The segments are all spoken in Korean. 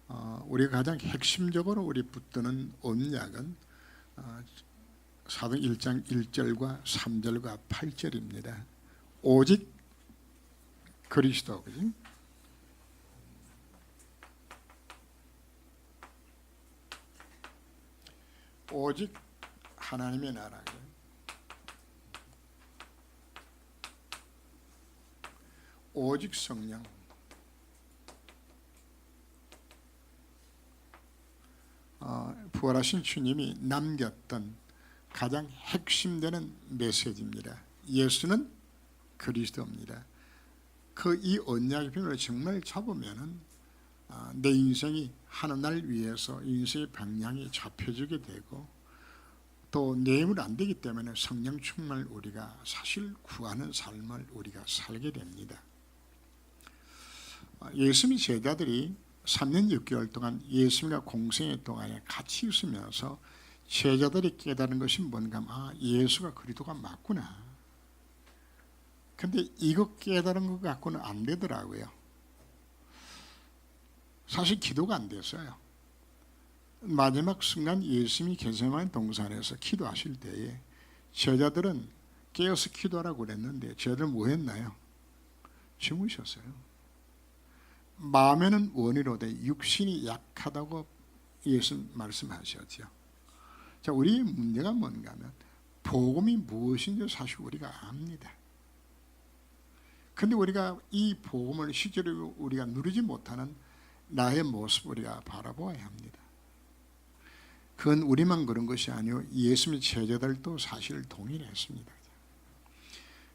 우리가 가장 핵심적으로 우리 붙드는 언약은 사도행 1장 1절과 3절과 8절입니다. 오직 그리스도, 그지? 오직 하나님의 나라, 오직 성령, 부활하신 주님이 남겼던 가장 핵심되는 메시지입니다. 예수는 그리스도입니다. 이 언약의 비밀을 정말 잡으면은 내 인생이 하늘날 위해서 인생의 방향이 잡혀지게 되고, 또 내일은 안 되기 때문에 성령 충만을 우리가 사실 구하는 삶을 우리가 살게 됩니다. 예수님의 제자들이 3년 6개월 동안 예수님과 공생의 동안에 같이 있으면서 제자들이 깨달은 것이 뭔가, 예수가 그리스도가 맞구나. 근데 이거 깨달은 것 갖고는 안 되더라고요. 사실 기도가 안 됐어요. 마지막 순간 예수님이 겟세마네 동산에서 기도하실 때에 제자들은 깨어서 기도하라고 그랬는데 제자들은 뭐 했나요? 주무셨어요. 마음에는 원이로되 육신이 약하다고 예수 말씀하셨죠. 자, 우리의 문제가 뭔가 하면 복음이 무엇인지 사실 우리가 압니다. 근데 우리가 이 복음을 실제로 우리가 누리지 못하는 나의 모습 우리가 바라보아야 합니다. 그건 우리만 그런 것이 아니고 예수님의 제자들도 사실 동일했습니다.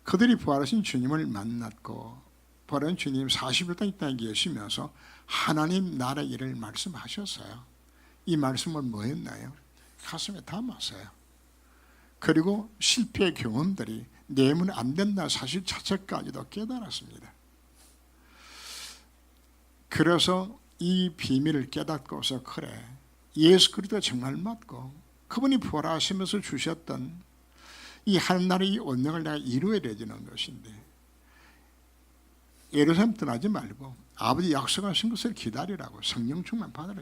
그들이 부활하신 주님을 만났고, 부활한 주님 40일 동안 이 땅에 계시면서 하나님 나라 일을 말씀하셨어요. 이 말씀을 뭐 했나요? 가슴에 담았어요. 그리고 실패의 경험들이 내면 안 된다 사실 자체까지도 깨달았습니다. 그래서 이 비밀을 깨닫고서, 그래, 예수 그리스도가 정말 맞고 그분이 부활하시면서 주셨던 이 하늘나라의 이 언약을 내가 이루어야 되는 것인데, 예루살렘 떠나지 말고 아버지 약속하신 것을 기다리라고 성령 충만 받으라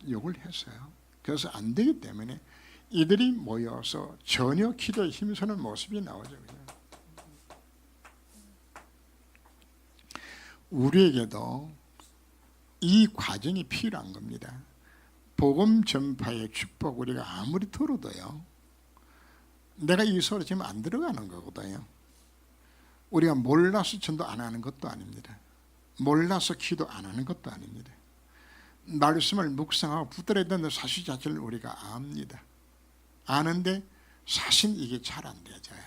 요구를 했어요. 그래서 안 되기 때문에 이들이 모여서 전혀 기도에 힘쓰는 모습이 나오죠. 우리에게도 이 과정이 필요한 겁니다. 복음 전파의 축복 우리가 아무리 들어도요, 내가 이 소리 지금 안 들어가는 거거든요. 우리가 몰라서 전도 안 하는 것도 아닙니다. 몰라서 기도 안 하는 것도 아닙니다. 말씀을 묵상하고 붙들어야 되는 사실 자체를 우리가 압니다. 아는데 사실 이게 잘 안 되져요.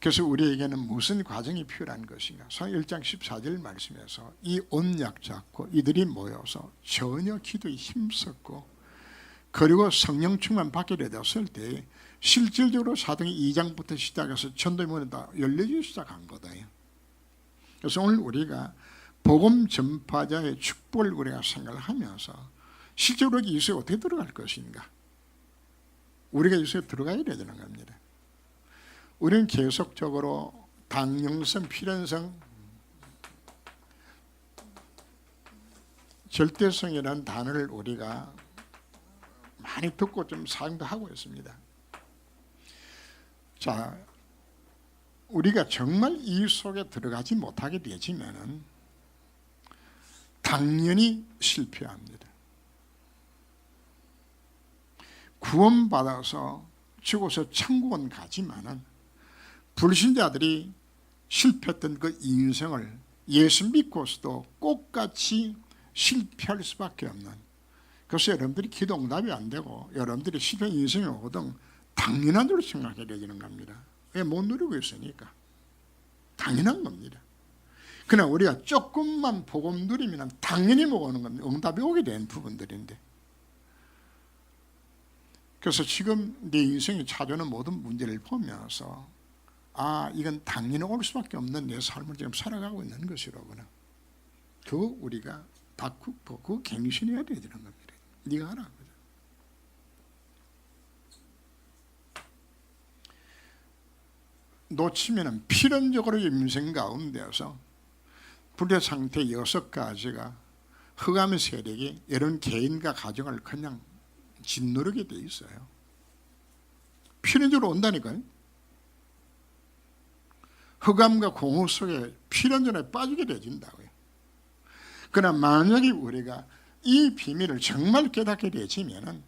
그래서 우리에게는 무슨 과정이 필요한 것인가? 1장 14절 말씀에서 이 언약 잡고 이들이 모여서 전혀 기도에 힘썼고, 그리고 성령 충만 받게 되었을 때 실질적으로 사도행 2장부터 시작해서 전도의 문이 다 열려지기 시작한 거다요. 그래서 오늘 우리가 복음 전파자의 축복을 우리가 생각하면서 실제로 이 유수에 어떻게 들어갈 것인가? 우리가 유수에 들어가야 되는 겁니다. 우리는 계속적으로 당영성, 필연성, 절대성이라는 단어를 우리가 많이 듣고 좀 사용도 하고 있습니다. 자, 우리가 정말 이 속에 들어가지 못하게 되지면은 당연히 실패합니다. 구원받아서 죽어서 천국은 가지만은 불신자들이 실패했던 그 인생을 예수 믿고서도 똑같이 실패할 수밖에 없는, 그래서 여러분들이 기도 응답이 안 되고 여러분들이 실패 인생이 오거든 당연한 줄로 생각해야 되는 겁니다. 왜? 못 누리고 있으니까 당연한 겁니다. 그러나 우리가 조금만 복음 누리면 당연히 오는 겁니다. 응답이 오게 된 부분들인데, 그래서 지금 내 인생에 찾아오는 모든 문제를 보면서 이건 당연히 올 수밖에 없는 내 삶을 지금 살아가고 있는 것이로구나. 그거 우리가 바꾸고 그거 갱신해야 되는 겁니다. 네가 하라. 놓치면 필연적으로 인생 가운데서 불의 상태 6가지가 흑암의 세력이 이런 개인과 가정을 그냥 짓누르게 돼 있어요. 필연적으로 온다니까요. 흑암과 공허 속에 필연전에 빠지게 되어진다고요. 그러나 만약에 우리가 이 비밀을 정말 깨닫게 되지면은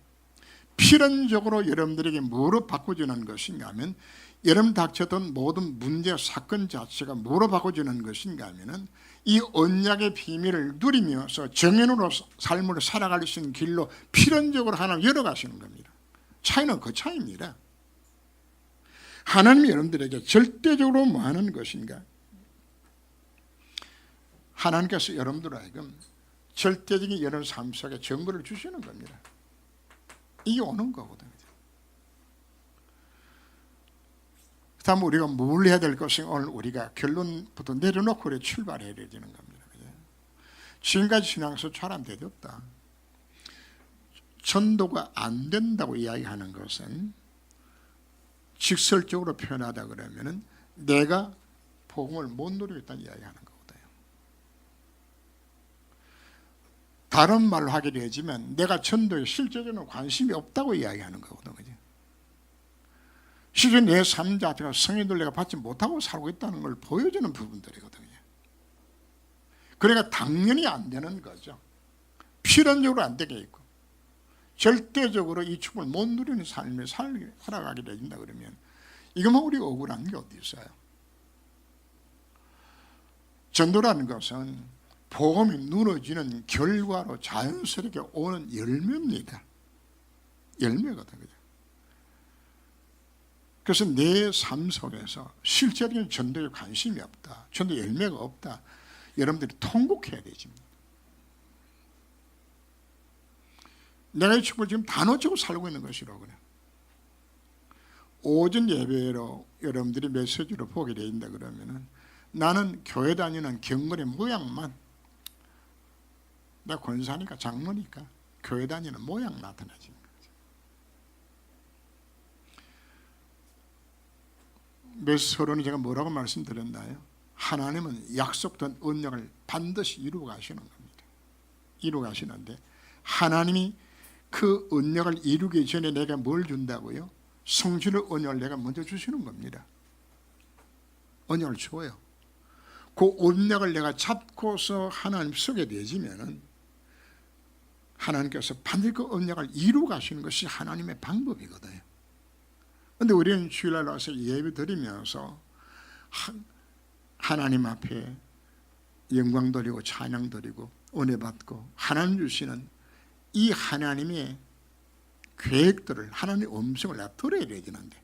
필연적으로 여러분들에게 뭐로 바꿔주는 것인가 하면 여러분 닥쳤던 모든 문제 사건 자체가 뭐로 바꿔주는 것인가 하면은 이 언약의 비밀을 누리면서 정인으로 삶을 살아갈 수 있는 길로 필연적으로 하나님 열어가시는 겁니다. 차이는 그 차이입니다. 하나님이 여러분들에게 절대적으로 뭐 하는 것인가? 하나님께서 여러분들 하여금 절대적인 여러분 삶 속에 정보를 주시는 겁니다. 이게 오는 거거든요. 다음 우리가 뭘 해야 될 것인가? 오늘 우리가 결론부터 내려놓고 우리 출발해야 되는 겁니다. 지금까지 신앙에서 잘 안 되었다. 전도가 안 된다고 이야기하는 것은 직설적으로 표현하다 그러면은 내가 복음을 못 누리고 있다는 이야기하는 거거든요. 다른 말로 하게 되지만 내가 전도에 실제적으로 관심이 없다고 이야기하는 거거든요. 실제 내 삶 자체가 성인들 내가 받지 못하고 살고 있다는 걸 보여주는 부분들이거든요. 그러니까 당연히 안 되는 거죠. 필연적으로 안 되게 있고 절대적으로 이 축복을 못 누리는 삶을 살아가게 된다 그러면 이거만 우리가 억울한 게 어디 있어요? 전도라는 것은 복음이 누려지는 결과로 자연스럽게 오는 열매입니다. 열매거든요. 그래서 내 삶 속에서 실제적인 전도에 관심이 없다, 전도 열매가 없다, 여러분들이 통곡해야 되지. 내가 이 축복을 지금 다 놓치고 살고 있는 것이라고 그래. 오전 예배로 여러분들이 메시지로 보게 된다 그러면은 나는 교회 다니는 경건의 모양만, 나 권사니까 장로니까 교회 다니는 모양 나타나지. 메시지로는 제가 뭐라고 말씀드렸나요? 하나님은 약속된 언약을 반드시 이루어 가시는 겁니다. 이루어 가시는데 하나님이 그 언약을 이루기 전에 내가 뭘 준다고요? 성취의 언약을 내가 먼저 주시는 겁니다. 언약을 줘요. 그 언약을 내가 잡고서 하나님 속에 내지면은 하나님께서 반드시 그 언약을 이루어 가시는 것이 하나님의 방법이거든요. 그런데 우리는 주일날 와서 예배 드리면서 하나님 앞에 영광 드리고 찬양 드리고 은혜 받고 하나님 주시는 이 하나님의 계획들을, 하나님의 음성을 내가 들어야 되는데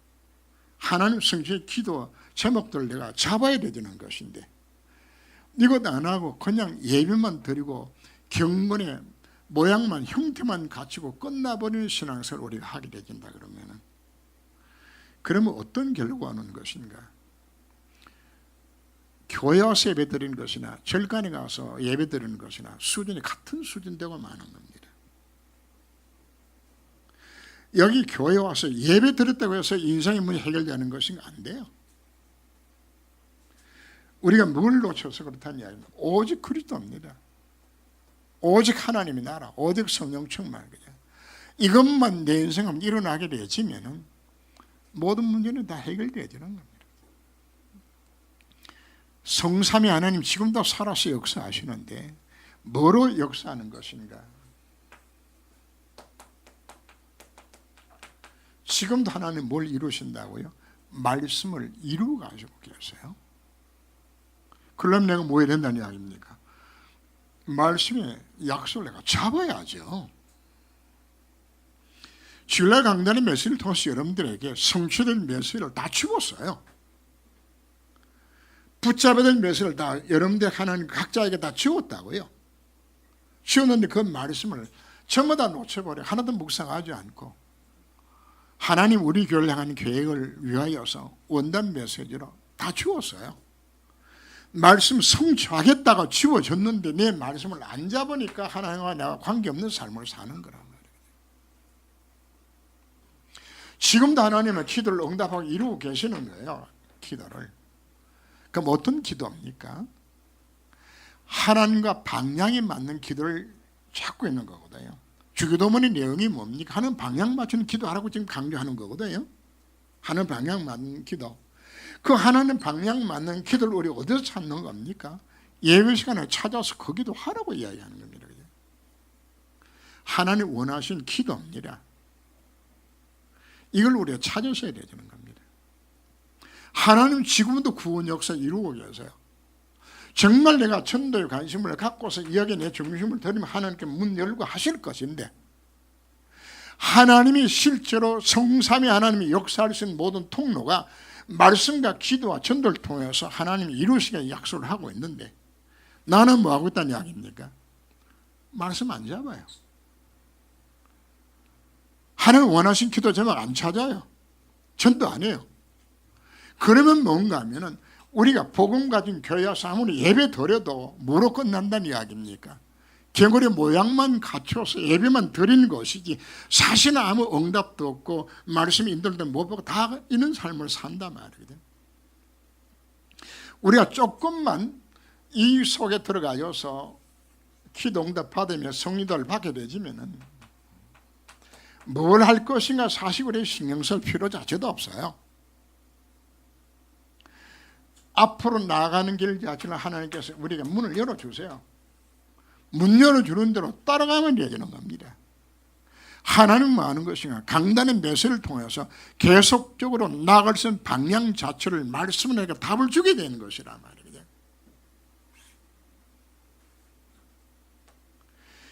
하나님 성취의 기도 제목들을 내가 잡아야 되는 것인데 이것 안 하고 그냥 예배만 드리고 경건의 모양만 형태만 갖추고 끝나버리는 신앙생활을 우리가 하게 되진다 그러면 어떤 결과가 오는 것인가? 교회 와서 예배 드리는 것이나 절간에 가서 예배 드리는 것이나 수준이 같은 수준 되고 마는 겁니다. 여기 교회 와서 예배 드렸다고 해서 인생의 문이 해결되는 것은 안 돼요. 우리가 뭘 놓쳐서 그렇다는 이야기입니다. 오직 그리스도입니다. 오직 하나님의 나라, 오직 성령 충만. 이것만 내 인생에 일어나게 되지면은 모든 문제는 다 해결되어지는 겁니다. 성삼위 하나님 지금도 살아서 역사하시는데 뭐로 역사하는 것인가? 지금도 하나님 뭘 이루신다고요? 말씀을 이루어 가지고 계세요. 그러면 내가 뭐 해야 된다는 이야기입니까? 말씀의 약속을 내가 잡아야죠. 주일날 강단의 메시지를 통해서 여러분들에게 성취된 메시지를 다 주었어요. 붙잡아야 될 메시지를 다 여러분들 하나님 각자에게 다 주었다고요. 주었는데 그 말씀을 전부 다 놓쳐버려 하나도 묵상하지 않고 하나님 우리 교회를 향한 계획을 위하여서 원단 메시지로 다 주었어요. 말씀 성취하겠다고 지워졌는데 내 말씀을 안 잡으니까 하나님과 내가 관계없는 삶을 사는 거란 말이에요. 지금도 하나님은 기도를 응답하고 이루고 계시는 거예요. 기도를. 그럼 어떤 기도입니까? 하나님과 방향이 맞는 기도를 찾고 있는 거거든요. 주기도문의 내용이 뭡니까? 하나님 방향 맞추는 기도하라고 지금 강조하는 거거든요. 하나님 방향 맞는 기도. 그 하나님 방향 맞는 기도를 우리 어디서 찾는 겁니까? 예배 시간에 찾아서 그 기도하라고 이야기하는 겁니다. 하나님 원하신 기도입니다. 이걸 우리가 찾으셔야 되는 겁니다. 하나님 지금도 구원 역사 이루고 계세요. 정말 내가 전도에 관심을 갖고서 이야기에 내 중심을 들이면 하나님께 문 열고 하실 것인데, 하나님이 실제로 성삼위 하나님이 역사할 수 있는 모든 통로가 말씀과 기도와 전도를 통해서 하나님이 이루시게 약속을 하고 있는데, 나는 뭐하고 있다는 이야기입니까? 말씀 안 잡아요. 하나님 원하신 기도 제목 안 찾아요. 전도 안 해요. 그러면 뭔가 하면은 우리가 복음 가진 교회에서 아무리 예배 드려도 뭐로 끝난다는 이야기입니까? 개구리 모양만 갖춰서 예배만 드리는 것이지 사실은 아무 응답도 없고 말씀 인도도 못 보고 다 이런 삶을 산단 말이거든. 우리가 조금만 이 속에 들어가서 기도 응답 받으며 성리도를 받게 되지면은 뭘 할 것인가 사실 우리 신경 쓸 필요 자체도 없어요. 앞으로 나아가는 길 자체는 하나님께서 우리가 문을 열어주세요. 문 열어주는 대로 따라가면 되는 겁니다. 하나님은 뭐 하는 것인가? 강단의 메시지를 통해서 계속적으로 나아갈 수 있는 방향 자체를 말씀을 하니까 답을 주게 되는 것이란 말이에요.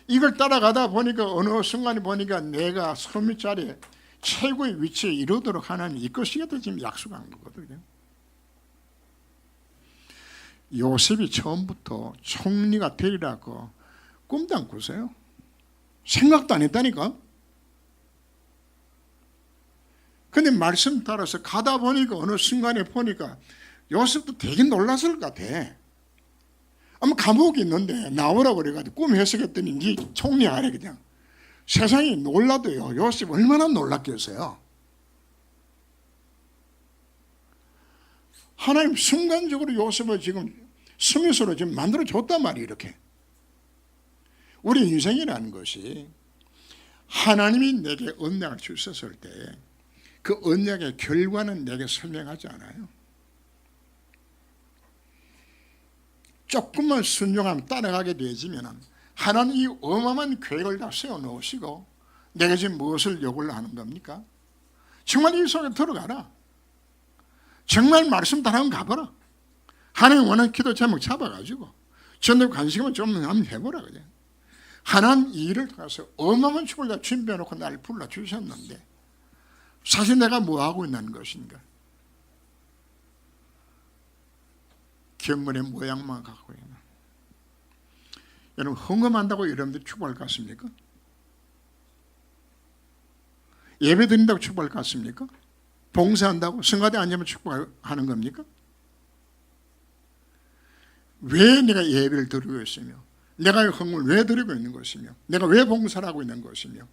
이걸 따라가다 보니까 어느 순간에 보니까 내가 섬유자리에 최고의 위치에 이르도록 하나님이 이것이겠다 지금 약속한 거거든요. 요셉이 처음부터 총리가 되리라고 꿈도 안 꿨어요. 생각도 안 했다니까. 근데 말씀 따라서 가다 보니까 어느 순간에 보니까 요셉도 되게 놀랐을 것 같아. 아마 감옥에 있는데 나오라고 그래가지고 꿈 해석했더니 네 총리 하래. 그냥 세상이 놀라도요, 요셉 얼마나 놀랐겠어요. 하나님 순간적으로 요셉을 지금 스미스로 지금 만들어줬단 말이에요. 이렇게 우리 인생이라는 것이 하나님이 내게 언약을 주셨을 때 그 언약의 결과는 내게 설명하지 않아요. 조금만 순종하면 따라가게 되지면 하나님이 어마어마한 계획을 다 세워놓으시고 내가 지금 무엇을 요구를 하는 겁니까? 정말 이 속에 들어가라. 정말 말씀 따라하면 가봐라. 하나님 원하는 기도 제목 잡아가지고 전도 관심을 좀 한번 해보라. 그래. 하나님 이 일을 통해서 어마어마한 축을 다 준비해놓고 나를 불러주셨는데 사실 내가 뭐하고 있는 것인가? 경건의 모양만 갖고 있는. 여러분 헌금한다고 여러분들 축복할 것 같습니까? 예배 드린다고 축복할 것 같습니까? 봉사한다고 성가대 앉으면 축복하는 겁니까? 왜 내가 예배를 드리고 있으며 내가 헌금을 왜 드리고 있는 것이며 내가 왜 봉사를 하고 있는 것이며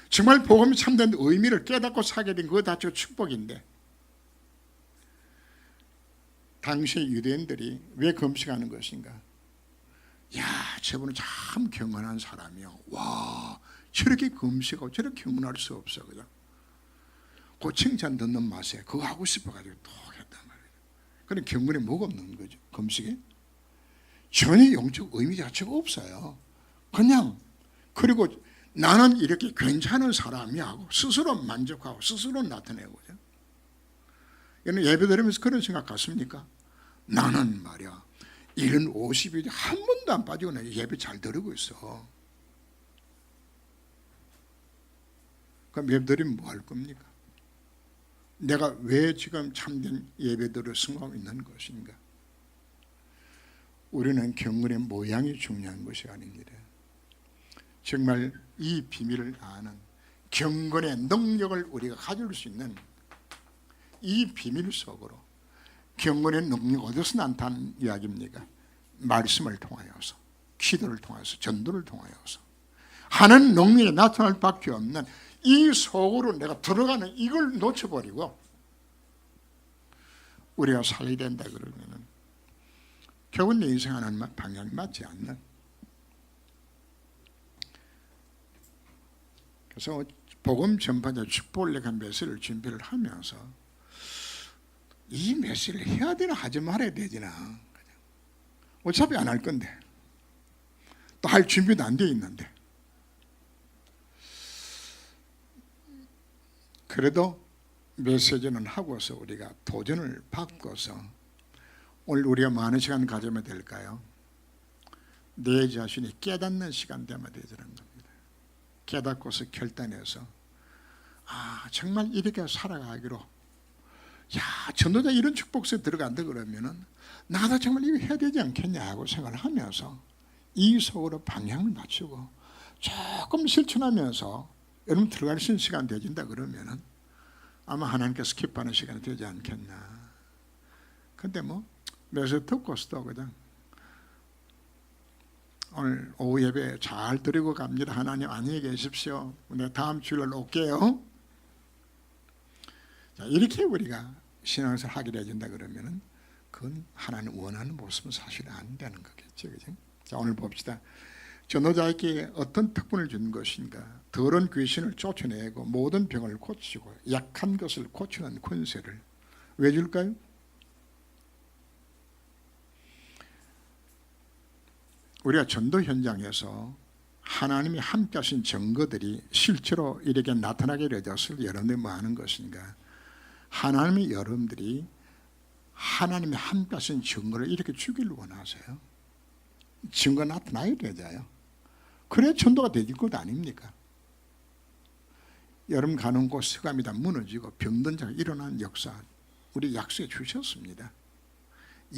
정말 복음이 참된 의미를 깨닫고 살게 된 그거 자체가 축복인데 당시 유대인들이 왜 금식하는 것인가? 야, 저분은 참 경건한 사람이요. 와, 저렇게 금식하고 저렇게 경건할 수 없어. 그냥 그 칭찬 듣는 맛에 그거 하고 싶어가지고 또 했단 말이에요. 그럼 경건에 뭐가 없는 거죠? 금식에 전혀 영적 의미 자체가 없어요. 그냥 그리고 나는 이렇게 괜찮은 사람이야 하고 스스로 만족하고 스스로 나타내고요. 여러분 예배 드리면서 그런 생각 같습니까? 나는 말이야 50일이 한 번도 안 빠지고 내가 예배 잘 드리고 있어. 그럼 예배 드리면 뭐 할 겁니까? 내가 왜 지금 참된 예배들을 승하고 있는 것인가? 우리는 경건의 모양이 중요한 것이 아닙니다. 정말 이 비밀을 아는 경건의 능력을 우리가 가질 수 있는 이 비밀 속으로 경건의 능력 어디서 나타난 이야기입니까? 말씀을 통하여서 기도를 통해서 전도를 통하여서 하는 능력이 나타날 밖에 없는 이 속으로 내가 들어가는 이걸 놓쳐버리고 우리가 살게 된다 그러면은 결국은 내 인생 하나님 방향이 맞지 않는. 그래서 복음 전파자 축복을 위한 메시지를 준비를 하면서 이 메시지를 해야 되나 하지 말아야 되지나, 어차피 안 할 건데 또 할 준비도 안 돼 있는데, 그래도 메시지는 하고서 우리가 도전을 받고서 오늘 우리가 많은 시간 가지면 될까요? 내 자신이 깨닫는 시간 되면 되자는 겁니다. 깨닫고서 결단해서 정말 이렇게 살아가기로, 전도자 이런 축복소에 들어간다 그러면은 나도 정말 이거 해야 되지 않겠냐 하고 생각을 하면서 이 속으로 방향을 맞추고 조금 실천하면서 여러분 들어갈 수 있는 시간 되진다 그러면은 아마 하나님께서 기뻐하는 시간이 되지 않겠나. 근데 뭐 메시지 듣고서도 그냥 오늘 오후 예배 잘 드리고 갑니다. 하나님 안녕히 계십시오. 내가 다음 주일날 올게요. 자, 이렇게 우리가 신앙생활 하게 되어진다 그러면은 그건 하나님 원하는 모습은 사실 안 되는 거겠죠. 그죠? 자, 오늘 봅시다. 전도자에게 어떤 특권을 준 것인가? 더러운 귀신을 쫓아내고 모든 병을 고치고 약한 것을 고치는 권세를 왜 줄까요? 우리가 전도 현장에서 하나님이 함께 하신 증거들이 실제로 이렇게 나타나게 되었을 때 여러분들이 뭐 하는 것인가? 하나님이 여러분들이 하나님이 함께 하신 증거를 이렇게 주기를 원하세요. 증거 나타나야 되잖아요. 그래야 전도가 되질 것 아닙니까? 여러분 가는 곳 서감이 다 무너지고 병든 자가 일어나는 역사 우리 약속해 주셨습니다.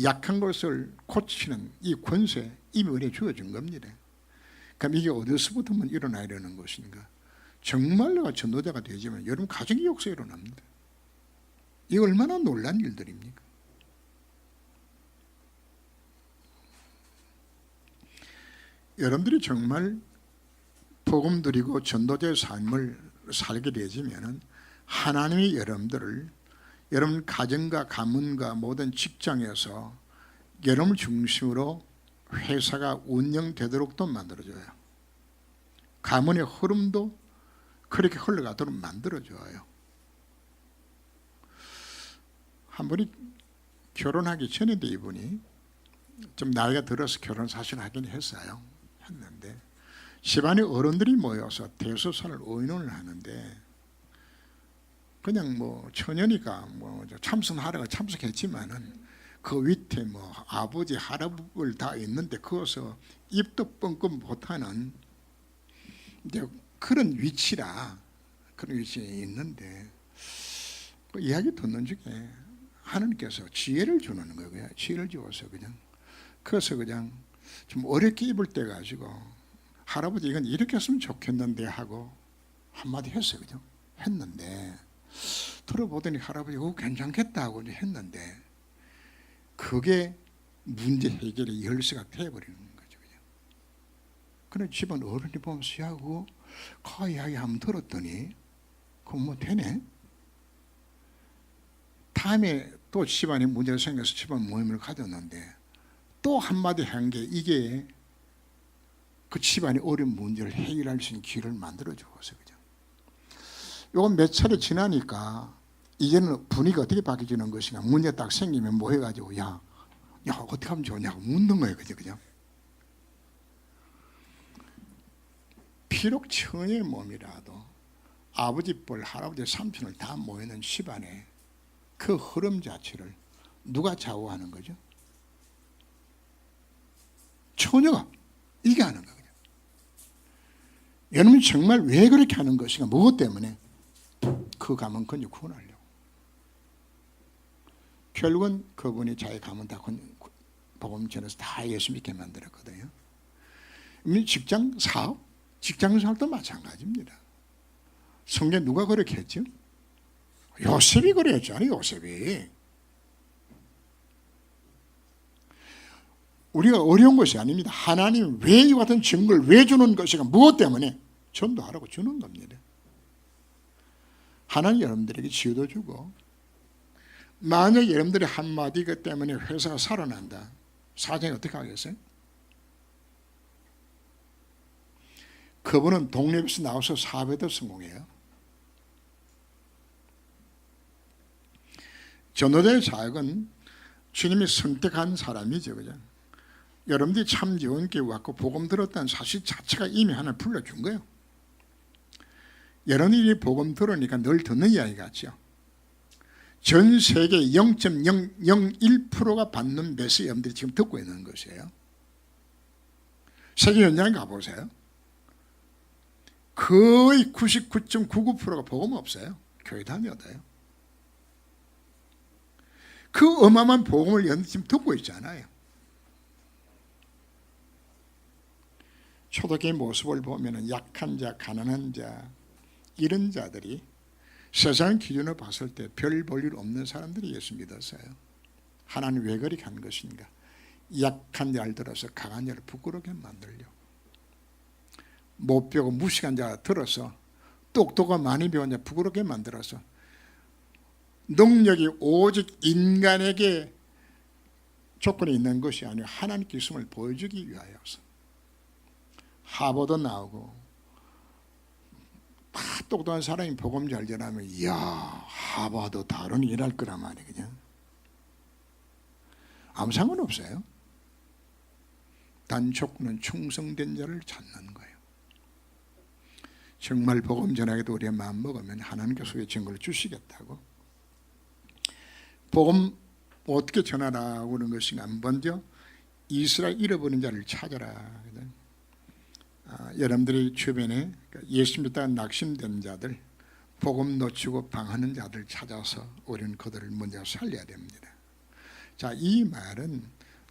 약한 것을 고치는 이 권세 이미 우리에게 주어진 겁니다. 그럼 이게 어디서부터만 일어나야 되는 것인가? 정말 내가 전도자가 되지만 여러분 가정의 역사가 일어납니다. 이게 얼마나 놀란 일들입니까? 여러분들이 정말 복음 드리고 전도자의 삶을 살게 되지면은 하나님이 여러분들을 여러분 가정과 가문과 모든 직장에서 여러분 중심으로 회사가 운영되도록도 만들어줘요. 가문의 흐름도 그렇게 흘러가도록 만들어줘요. 한 분이 결혼하기 전인데 이분이 좀 나이가 들어서 결혼 사실 하긴 했는데 집안의 어른들이 모여서 대소사를 의논을 하는데 그냥 뭐 처녀니까 뭐 참석하라고 참석했지만은 그 밑에 뭐 아버지 할아버지를 다 있는데 거기서 입도 뻥끗 못하는 이제 그런 위치에 있는데 그 이야기 듣는 중에 하나님께서 지혜를 주는 거예요. 지혜를 주어서 그래서 그냥 좀 어렵게 입을 때 가지고 할아버지 이건 이렇게 했으면 좋겠는데 하고 한마디 했어요. 그죠? 했는데 들어보더니 할아버지 그거 괜찮겠다고 했는데 그게 문제 해결의 열쇠가 되어버리는 거죠. 그래 집안 어른이 보면서 하고 그 이야기 한번 들었더니 그거 뭐 되네. 다음에 또 집안에 문제가 생겨서 집안 모임을 가졌는데 또 한마디 한 게 이게 그 집안의 어려운 문제를 해결할 수 있는 길을 만들어 주었어요. 그죠? 요건 몇 차례 지나니까 이제는 분위기가 어떻게 바뀌어지는 것인가? 문제 딱 생기면 뭐 해가지고 야 어떻게 하면 좋냐고 묻는 거예요. 그죠? 비록 처녀의 몸이라도 아버지 뻘 할아버지 삼촌을 다 모이는 집안에 그 흐름 자체를 누가 좌우하는 거죠? 처녀가 이게 하는 거예요. 여러분이 정말 왜 그렇게 하는 것인가? 무엇 때문에? 그 가문 건져 구원하려고. 결국은 그분이 자기 가문 다 복음 전해서 다 예수 믿게 만들었거든요. 직장 사업, 직장 생활도 마찬가지입니다. 성경 누가 그렇게 했죠? 요셉이 그랬잖아요. 요셉이. 우리가 어려운 것이 아닙니다. 하나님 왜 이 같은 증거를 왜 주는 것인가? 무엇 때문에? 전도하라고 주는 겁니다. 하나님 여러분들에게 지혜도 주고 만약 여러분들이 한마디 그 때문에 회사가 살아난다. 사장이 어떻게 하겠어요? 그분은 독립에서 나와서 사업에도 성공해요. 전도자의 사역은 주님이 선택한 사람이죠. 그죠? 여러분들이 참 좋은 교회 왔고 복음 들었다는 사실 자체가 이미 하나 불러준 거예요. 여러분들이 복음 들으니까 늘 듣는 이야기 같죠. 전 세계 0.001%가 받는 메시지 여러분들이 지금 듣고 있는 것이에요. 세계 현장에 가보세요. 거의 99.99%가 복음 없어요. 교회 다녀도요. 그 어마어마한 복음을 여러분들이 지금 듣고 있잖아요. 초대교회 모습을 보면 약한 자, 가난한 자, 이런 자들이 세상 기준으로 봤을 때 별 볼 일 없는 사람들이 예수 믿었어요. 하나님 왜 그렇게 한 것인가? 약한 자를 들어서 강한 자를 부끄럽게 만들려고. 못 배우고 무식한 자 들어서 똑똑한 많이 배운 자 부끄럽게 만들어서 능력이 오직 인간에게 조건이 있는 것이 아니라 하나님께 있음을 보여주기 위하여서 하버드 나오고 다 똑똑한 사람이 복음 잘 전하면 이야 하버드 다른 일할 거란 말이에요. 그냥 아무 상관없어요. 단 조건은 충성된 자를 찾는 거예요. 정말 복음 전하기도 우리가 마음 먹으면 하나님께서 우리의 증거를 주시겠다고. 복음 어떻게 전하라고 하는 것인가? 먼저 이스라엘 잃어버린 자를 찾아라. 여러분들이 주변에 예수 믿다가 낙심된 자들, 복음 놓치고 방하는 자들 찾아서 우리는 그들을 먼저 살려야 됩니다. 자, 이 말은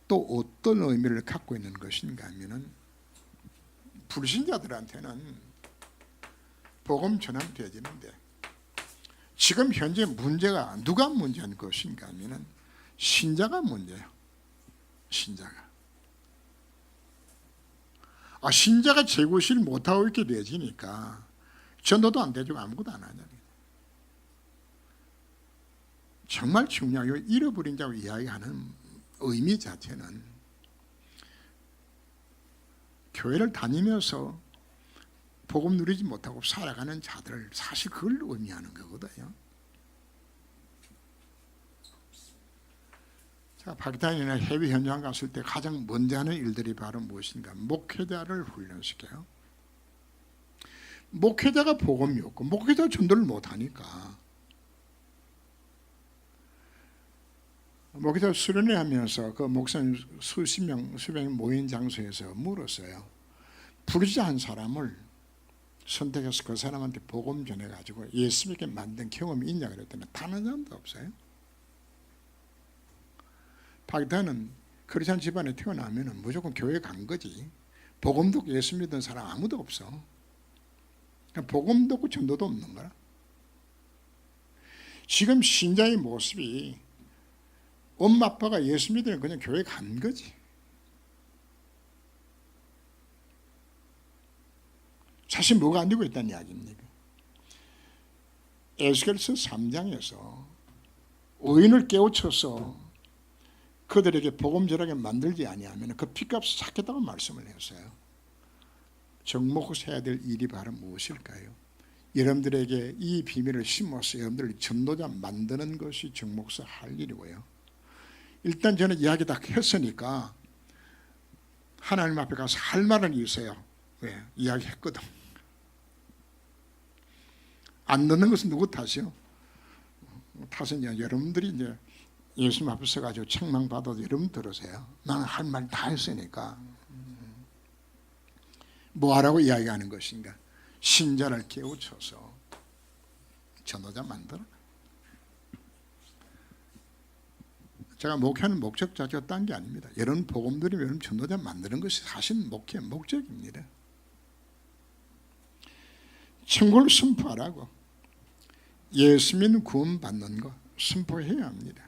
또 어떤 의미를 갖고 있는 것인가 하면은 불신자들한테는 복음 전하면 되지는데 지금 현재 문제가 누가 문제인 것인가 하면은 신자가 문제예요. 신자가. 신자가 제구실 못하고 이렇게 되지니까 전도도 안 되고 아무것도 안 하냐. 정말 중요해요. 잃어버린 자고 이야기하는 의미 자체는 교회를 다니면서 복음 누리지 못하고 살아가는 자들, 사실 그걸 의미하는 거거든요. 파키스탄이나 해외 현장 갔을 때 가장 먼저 하는 일들이 바로 무엇인가? 목회자를 훈련시켜요. 목회자가 복음이 없고 목회자 전도를 못하니까 목회자 수련회 하면서 그 목사님 수십 명 모인 장소에서 물었어요. 부르짖아 한 사람을 선택해서 그 사람한테 복음 전해가지고 예수 믿게 만든 경험이 있냐 그랬더니 단 한 사람도 없어요. 파키스탄은 크리스찬 집안에 태어나면 무조건 교회 간 거지. 복음 듣고 예수 믿는 사람 아무도 없어. 복음 듣고 전도도 없는 거라. 지금 신자의 모습이 엄마 아빠가 예수 믿으면 그냥 교회 간 거지. 사실 뭐가 안 되고 있다는 이야기입니까? 에스겔서 3장에서 의인을 깨우쳐서 그들에게 복음 전하게 만들지 아니하면 그 핏값을 찾겠다고 말씀을 했어요. 정목해서 해야 될 일이 바로 무엇일까요? 여러분들에게 이 비밀을 심어서 여러분들을 전도자 만드는 것이 정목사 할 일이고요. 일단 저는 이야기 다 했으니까 하나님 앞에 가서 할 말은 있어요. 왜? 이야기했거든. 안 듣는 것은 누구 탓이요? 탓은 이제 여러분들이 이제 예수님 앞에 서가지고 책망받아도 여러분 들으세요. 나는 할 말 다 했으니까. 뭐 하라고 이야기하는 것인가? 신자를 깨우쳐서 전도자 만들어. 제가 목회하는 목적 자체가 딴 게 아닙니다. 여러분 복음 들으면 여러분 전도자 만드는 것이 사실 목회의 목적입니다. 천국을 선포하라고. 예수 믿는 구원 받는 거 선포해야 합니다.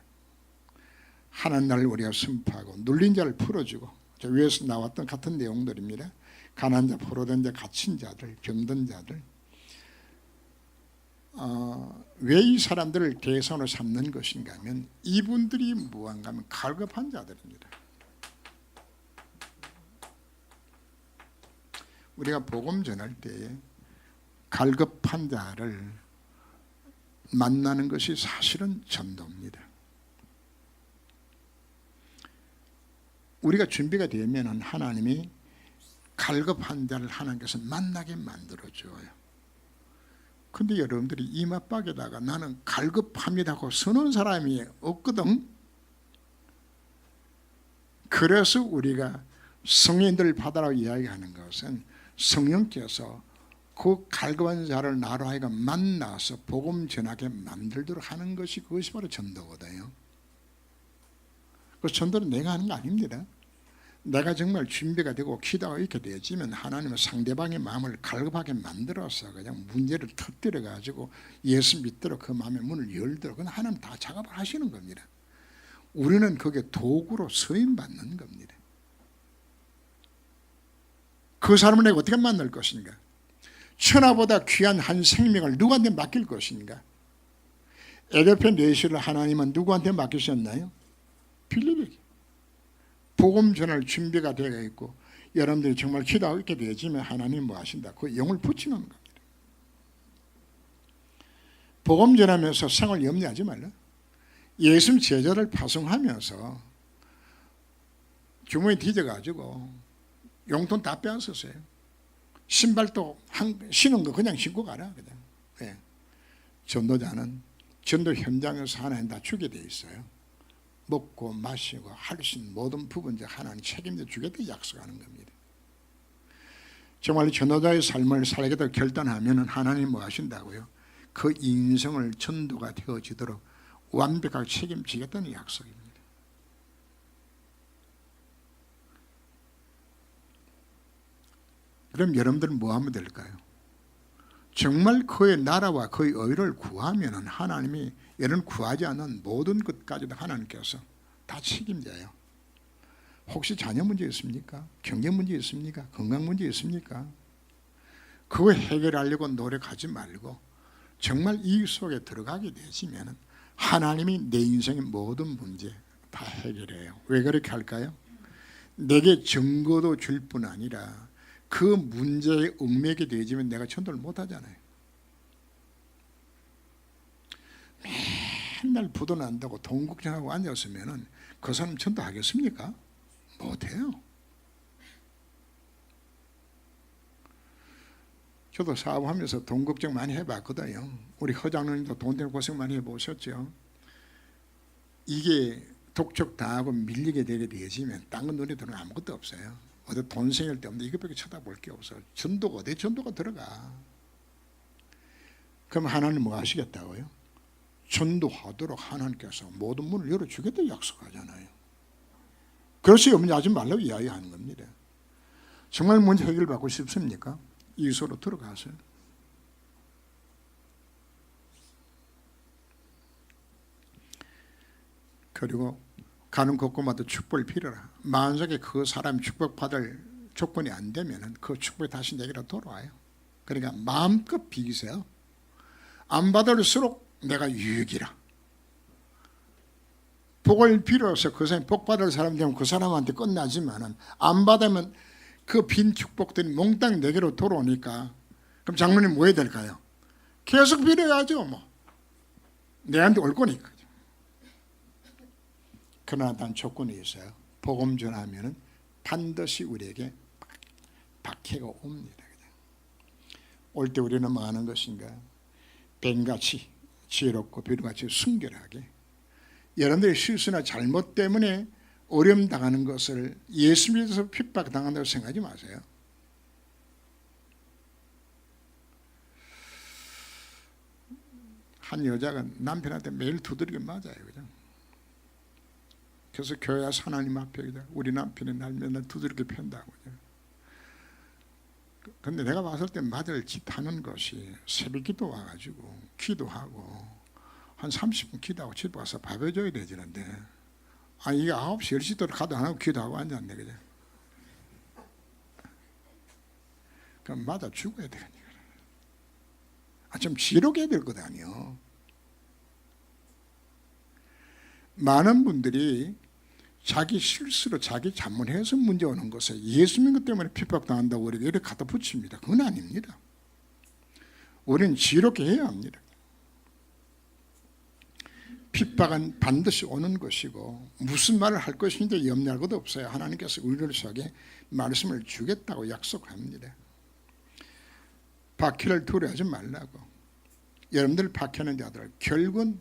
하나님 나라를 우리가 선포하고 눌린 자를 풀어주고, 저 위에서 나왔던 같은 내용들입니다. 가난한 자, 포로된 자, 갇힌 자들, 병든 자들. 왜 이 사람들을 대상으로 삼는 것인가 하면 이분들이 무언가 하면 갈급한 자들입니다. 우리가 복음 전할 때에 갈급한 자를 만나는 것이 사실은 전도입니다. 우리가 준비가 되면 하나님이 갈급한 자를 하나님께서 만나게 만들어줘요. 근데 여러분들이 이맛박에다가 나는 갈급합니다 하고 서는 사람이 없거든. 그래서 우리가 성인들 받아라고 이야기하는 것은 성령께서 그 갈급한 자를 나로 하여금 만나서 복음 전하게 만들도록 하는 것이, 그것이 바로 전도거든요. 그 전도는 내가 하는 거 아닙니다. 내가 정말 준비가 되고 기도가 이렇게 되어지면 하나님은 상대방의 마음을 갈급하게 만들어서 그냥 문제를 터뜨려 가지고 예수 믿도록 그 마음의 문을 열도록, 그건 하나님 다 작업을 하시는 겁니다. 우리는 그게 도구로 쓰임받는 겁니다. 그 사람을 내가 어떻게 만날 것인가? 천하보다 귀한 한 생명을 누구한테 맡길 것인가? 에베소 4시를 하나님은 누구한테 맡기셨나요? 빌립에게. 복음 전할 준비가 되어 있고 여러분들이 정말 기도하고 있게 되어지면 하나님 뭐 하신다? 그 영을 붙이는 겁니다. 복음 전하면서 생을 염려하지 말라. 예수 제자를 파송하면서 주머니 뒤져가지고 용돈 다 빼앗았어요. 신발도 신은 거 그냥 신고 가라. 그냥. 네. 전도자는 전도 현장에서 하나님 다 주게 돼 있어요. 먹고 마시고 할 수 있는 모든 부분 하나님 책임져 주겠다 약속하는 겁니다. 정말 전도자의 삶을 살겠다고 결단하면 하나님 뭐 하신다고요? 그 인생을 전도가 되어지도록 완벽하게 책임지겠다는 약속입니다. 그럼 여러분들은 뭐 하면 될까요? 정말 그의 나라와 그의 의를 구하면 하나님이 여러분 구하지 않은 모든 것까지도 하나님께서 다 책임져요. 혹시 자녀 문제 있습니까? 경제 문제 있습니까? 건강 문제 있습니까? 그거 해결하려고 노력하지 말고 정말 이 속에 들어가게 되시면 하나님이 내 인생의 모든 문제 다 해결해요. 왜 그렇게 할까요? 내게 증거도 줄 뿐 아니라 그 문제에 얽매게 되지면 내가 전도를 못 하잖아요. 맨날 부도 난다고 돈 걱정하고 앉았으면 그 사람 전도하겠습니까? 못해요. 저도 사업하면서 돈 걱정 많이 해봤거든요. 우리 허장님도 돈 때문에 고생 많이 해보셨죠. 이게 독촉 당하고 밀리게 되게 되어지면 딴 건 눈에 들어오면 아무것도 없어요. 어디 돈 생길 때 없는데 이것밖에 쳐다볼 게 없어. 전도가 어디 전도가 들어가. 그럼 하나님 뭐 하시겠다고요? 전도하도록 하나님께서 모든 문을 열어주겠다 약속하잖아요. 그래서 염려하지 말라고 이야기하는 겁니다. 정말 문제 해결받고 싶습니까? 이소로 들어가세요. 그리고 가는 곳곳마다 축복을 빌어라. 만약에 그 사람이 축복받을 조건이 안 되면 그 축복이 다시 내게로 돌아와요. 그러니까 마음껏 비기세요. 안 받을수록 내가 유익이라. 복을 빌어서 그 사람이 복 받을 사람 되면 그 사람한테 끝나지만 안 받으면 그 빈 축복들이 몽땅 내게로 돌아오니까 그럼 장로님 뭐 해야 될까요? 계속 빌어야죠. 뭐 내한테 올 거니까. 그러나 단 조건이 있어요. 복음 전하면 반드시 우리에게 박해가 옵니다. 올 때 우리는 뭐 하는 것인가? 뱀같이 지혜롭고 비루같이 순결하게, 여러분들의 실수나 잘못 때문에 어려움 당하는 것을 예수 믿어서 핍박당한다고 생각하지 마세요. 한 여자가 남편한테 매일 두드리게 맞아요. 그죠? 그래서 교회 와서 하나님 앞에 우리 남편이 날 맨날 두드리게 팬다고. 근데 내가 봤을 때 맞을 짓 하는 것이 새벽 기도 와가지고 기도하고 한 30분 기도하고 집에 와서 밥 해줘야 되지는데, 아니 이게 9시 10시도록 가도 안 하고 기도하고 앉았네. 그죠? 그럼 맞아 죽어야 되겠네. 좀 지록해야 될 것 아니요. 많은 분들이 자기 실수로 자기 잘못해서 문제 오는 것에 예수 믿는 것 때문에 핍박당한다고 우리가 이렇게 갖다 붙입니다. 그건 아닙니다. 우리는 지혜롭게 해야 합니다. 핍박은 반드시 오는 것이고 무슨 말을 할 것인지 염려할 것도 없어요. 하나님께서 우리를 속에 말씀을 주겠다고 약속합니다. 박해를 두려워하지 말라고. 여러분들 박해하는 자들 결국은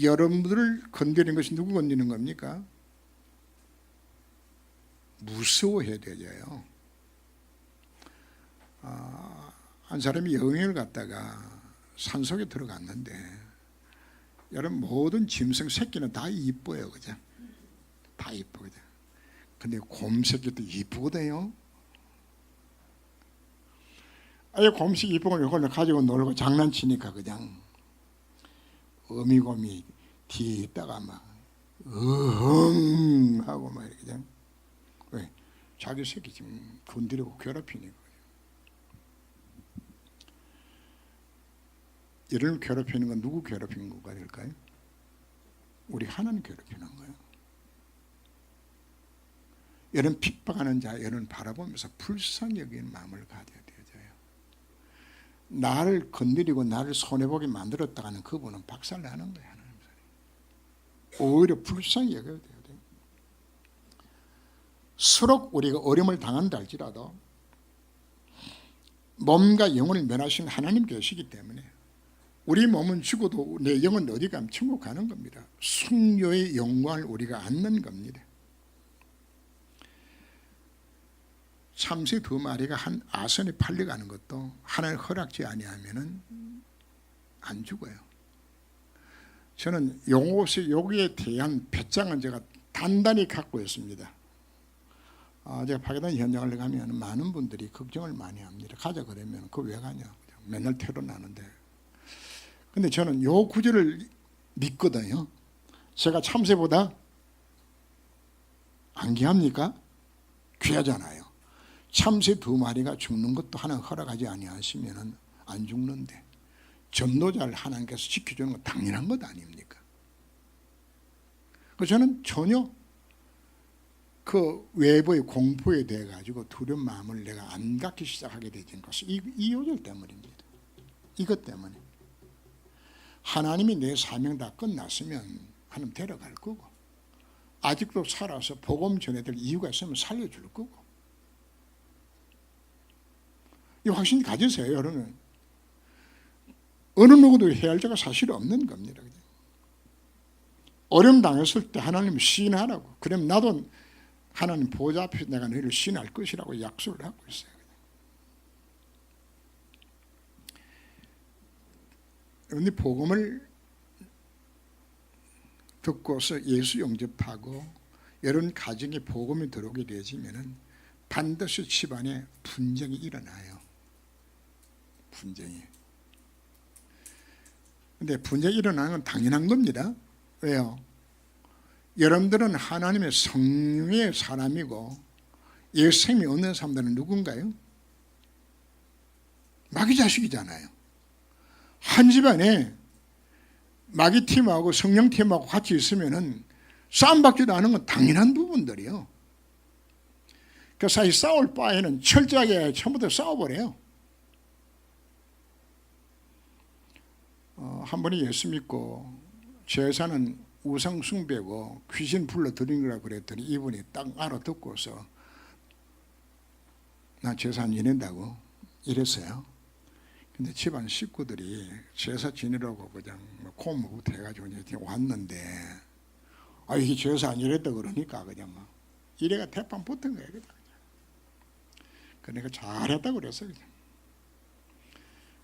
여러분들을 건드리는 것이 누구 건드리는 겁니까? 무서워해야 되죠. 한 사람이 여행을 갔다가 산속에 들어갔는데 여러분 모든 짐승 새끼는 다 이뻐요. 그죠? 다 이쁘거든. 근데 곰 새끼도 이쁘거든요. 아예 곰새끼 이쁜 걸 이걸 가지고 놀고 장난치니까 그냥 어미곰이 뒤에 있다가 막 으흥 하고 막 이렇게 그냥 왜? 자기 새끼 지금 건드리고 괴롭히니까. 이를 괴롭히는 건 누구 괴롭히는 거가 될까요? 우리 하나님 괴롭히는 거예요. 이런 핍박하는 자, 이런 바라보면서 불쌍히 여기는 마음을 가져야 되어져요. 나를 건드리고 나를 손해보게 만들었다가는 그분은 박살나는 거예요. 하나님 오히려 불쌍히 여겨야 돼요. 수록 우리가 어려움을 당한다 할지라도 몸과 영혼을 면하신 하나님 계시기 때문에 우리 몸은 죽어도 내 영은 어디 가면 천국 가는 겁니다. 승려의 영광을 우리가 안는 겁니다. 참새 2마리가 한 아선에 팔려가는 것도 하나님 허락지 아니하면은 안 죽어요. 저는 여기에 대한 배짱은 제가 단단히 갖고 있습니다. 제가 파괴된 현장을 가면 많은 분들이 걱정을 많이 합니다. 가자 그러면 그 왜 가냐? 맨날 테러 나는데. 근데 저는 요 구절을 믿거든요. 제가 참새보다 안 귀합니까? 귀하잖아요. 참새 2마리가 죽는 것도 하나님 허락하지 아니하시면 안 죽는데 전도자를 하나님께서 지켜주는 건 당연한 것 아닙니까? 그래서 저는 전혀 그 외부의 공포에 대해 가지고 두려운 마음을 내가 안 갖기 시작하게 되는 것은 이 요절 때문입니다. 이것 때문에 하나님이 내 사명 다 끝났으면 하나님 데려갈 거고 아직도 살아서 복음 전해드릴 이유가 있으면 살려줄 거고 이 확신 가지세요. 여러분 어느 누구도 해할자가 사실 없는 겁니다. 어려움 당했을 때 하나님 시인하라고. 그럼 나도 하나님 보좌 앞에 내가 너희를 시인할 것이라고 약속을 하고 있어요. 그런데 복음을 듣고서 예수 영접하고 이런 가정에 복음이 들어오게 되어지면 반드시 집안에 분쟁이 일어나요. 분쟁이. 근데 분쟁이 일어나는 건 당연한 겁니다. 왜요? 여러분들은 하나님의 성령의 사람이고 예수님이 없는 사람들은 누군가요? 마귀 자식이잖아요. 한 집안에 마귀 팀하고 성령 팀하고 같이 있으면은 싸움받지도 않은 건 당연한 부분들이요. 그 사이 싸울 바에는 철저하게 처음부터 싸워버려요. 한 번이 예수 믿고 제사는 우상 숭배고 귀신 불러들인 거라고 그랬더니 이분이 딱 알아듣고서 나 제사 안 지낸다고 이랬어요. 근데 집안 식구들이 제사 지내라고 그냥 고무부터 해가지고 이제 왔는데 이게 제사 안 지냈다 그러니까 그냥 막 이래가 대판 붙은 거예요. 그러니까 잘했다고 그랬어요.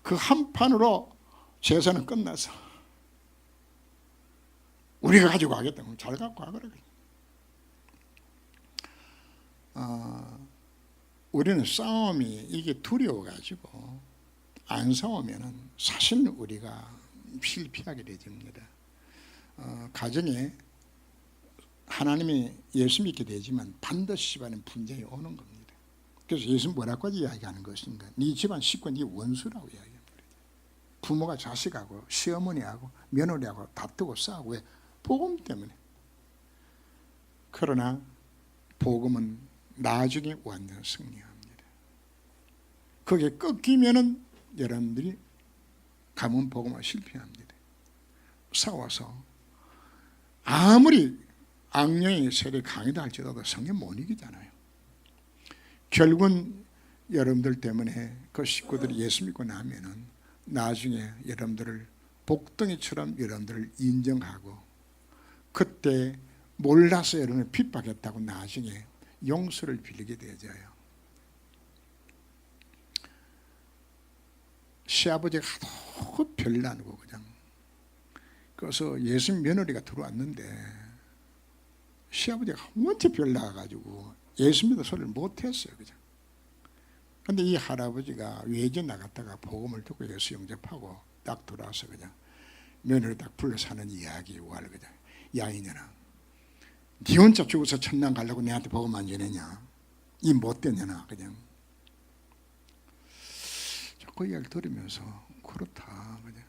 그 한 판으로 제사는 끝나서 우리가 가지고 가겠다. 잘 갖고 가거라. 우리는 싸움이 이게 두려워가지고 안 싸우면은 사실 우리가 실패하게 되집니다. 가정에 하나님이 예수 믿게 되지만 반드시 집안에 분쟁이 오는 겁니다. 그래서 예수는 뭐라고 이야기하는 것인가? 네 집안 식구는 네 원수라고 이야기합니다. 부모가 자식하고 시어머니하고 며느리하고 다투고 싸우고 왜? 복음 때문에. 그러나 복음은 나중에 완전 승리합니다. 그게 꺾이면은 여러분들이 가문 복음화 실패합니다. 싸워서 아무리 악령의 세력이 강하다 할지라도 성경 못 이기잖아요. 결국은 여러분들 때문에 그 식구들이 예수 믿고 나면은 나중에 여러분들을 복덩이처럼 여러분들을 인정하고, 그때 몰라서 여러분을 핍박했다고 나중에 용서를 빌리게 되어져요. 시아버지가 하도 별나고 그냥, 그래서 예수 며느리가 들어왔는데 시아버지가 원체 별나가지고 예수 믿어 소리를 못했어요. 그냥. 근데 이 할아버지가 외지 나갔다가 복음을 듣고 예수 영접하고 딱 돌아와서 그냥 며느리 딱 불러서 하는 이야기 와를 그냥, 야 이년아, 니 혼자 죽어서 천당 가려고 내한테 복음 안 전했냐? 이 못된 년아. 그냥 그 이야기를 들으면서 그렇다. 그냥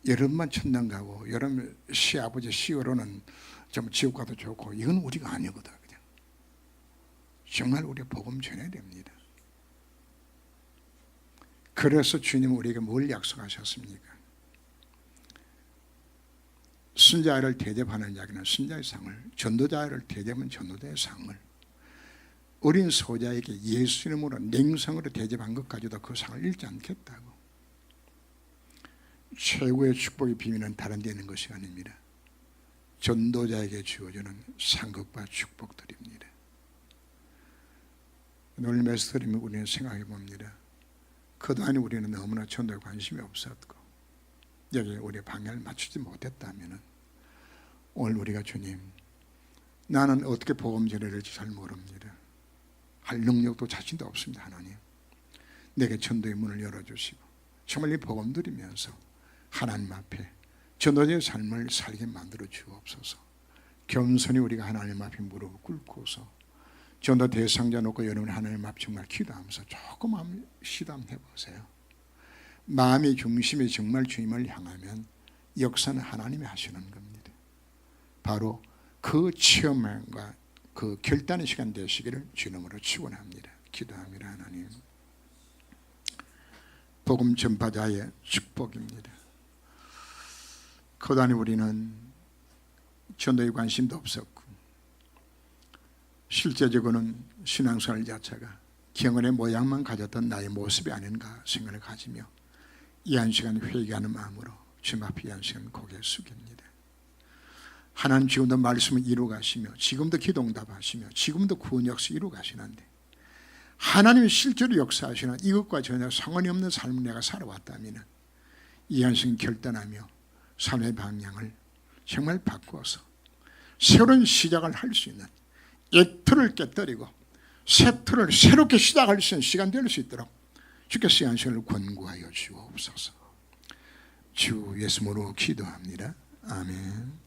여러분만 천당 가고 여러분 시아버지 시어로는 좀 지옥 가도 좋고, 이건 우리가 아니거든. 그냥 정말 우리가 복음 전해야 됩니다. 그래서 주님은 우리에게 뭘 약속하셨습니까? 순자를 대접하는 자에게는 순자의 상을, 전도자를 대접하면 전도자의 상을, 어린 소자에게 예수 이름으로 냉성으로 대접한 것까지도 그 상을 잃지 않겠다고. 최고의 축복의 비밀은 다른 데 있는 것이 아닙니다. 전도자에게 주어지는 상급과 축복들입니다. 오늘 메시지 들으면 우리는 생각해 봅니다. 그동안 우리는 너무나 전도에 관심이 없었고 여기에 우리의 방향을 맞추지 못했다면, 오늘 우리가 주님, 나는 어떻게 복음 전해야 될지 잘 모릅니다. 할 능력도 자신도 없습니다. 하나님, 내게 전도의 문을 열어주시고 정말 이 복음 드리면서 하나님 앞에 전도자의 삶을 살게 만들어 주옵소서. 겸손히 우리가 하나님 앞에 무릎을 꿇고서 전도 대상자 놓고 여러분 하나님 앞 정말 기도하면서 조금 한번 시도해 보세요. 마음의 중심이 정말 주님을 향하면 역사는 하나님이 하시는 겁니다. 바로 그 체험과 그 결단의 시간 되시기를 주님으로 축원합니다. 기도합니다. 하나님, 복음 전파자의 축복입니다. 그동안 우리는 전도에 관심도 없었고 실제적으로는 신앙생활 자체가 경건의 모양만 가졌던 나의 모습이 아닌가 생각을 가지며 이 한 시간 회개하는 마음으로 주님 앞에 이 한 시간 고개 숙입니다. 하나님 지금도 말씀을 이루가시며 지금도 기도응답하시며 지금도 구원 역사 이루가시는데, 하나님이 실제로 역사하시는 이것과 전혀 상관이 없는 삶을 내가 살아왔다면 이 한 시간 결단하며 삶의 방향을 정말 바꾸어서 새로운 시작을 할 수 있는, 옛 틀을 깨뜨리고 새 틀을 새롭게 시작할 수 있는 시간 될 수 있도록 주께서 이 한 시간을 권고하여 주옵소서. 주 예수님으로 기도합니다. 아멘.